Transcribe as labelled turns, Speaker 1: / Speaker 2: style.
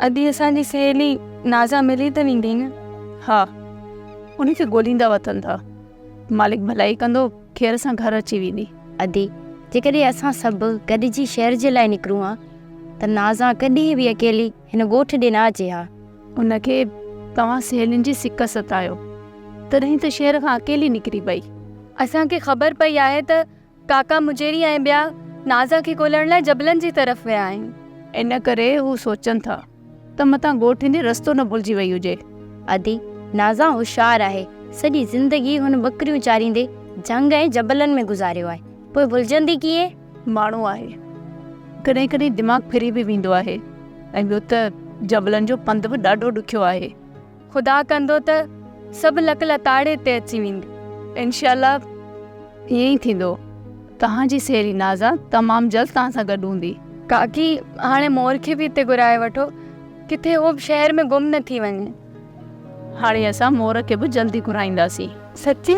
Speaker 1: अदी असांजी सहेली नाज़ा मिली त वेंदी न।
Speaker 2: हाँ, उन्हीं खे ॻोल्हींदा वतन था। मालिक भलाई कंदो, खेर सां घर अची वेंदी।
Speaker 3: अदी जेकॾहिं असां सभु गॾिजी शहर जे लाइ निकिरूं हा त नाज़ा कॾहिं बि अकेली हिन ॻोठ ॾे न अचे हा।
Speaker 2: उनखे तव्हां सहेलियुनि जी सिक सतायो, तॾहिं त शहर खां अकेली निकिरी पई।
Speaker 1: असांखे ख़बर पई आहे त काका मुजेरी ऐं ॿिया नाज़ा खे ॻोल्हण लाइ जबलनि जी तरफ़ विया आहिनि।
Speaker 2: इन करे हू सोचनि था त मतां ॻोठ ईंदे रस्तो न भुलिजी वई हुजे।
Speaker 3: अदी नाज़ा होशियारु आहे, सॼी ज़िंदगी हुन बकरियूं चारींदे जंग ऐं जबलनि में गुज़ारियो आहे, पोइ भुलिजंदी कीअं?
Speaker 2: माण्हू आहे, कॾहिं कॾहिं दिमाग़ु फिरी बि वेंदो आहे, ऐं ॿियो त जबलनि जो पंधु बि ॾाढो ॾुखियो आहे।
Speaker 1: ख़ुदा कंदो त सभु लक लताड़े ते अची वेंदी।
Speaker 2: इंशाल्लाह ईअं ई थींदो। तव्हांजी सहेली नाज़ा तमामु जल्द तव्हां सां गॾु हूंदी।
Speaker 1: काकी हाणे मोर खे बि हिते घुराए वठो, किथे उहो शहर में गुम न थी वञे।
Speaker 2: हाणे असां मोर खे बि जल्दी घुराईंदासीं।
Speaker 1: सच्ची?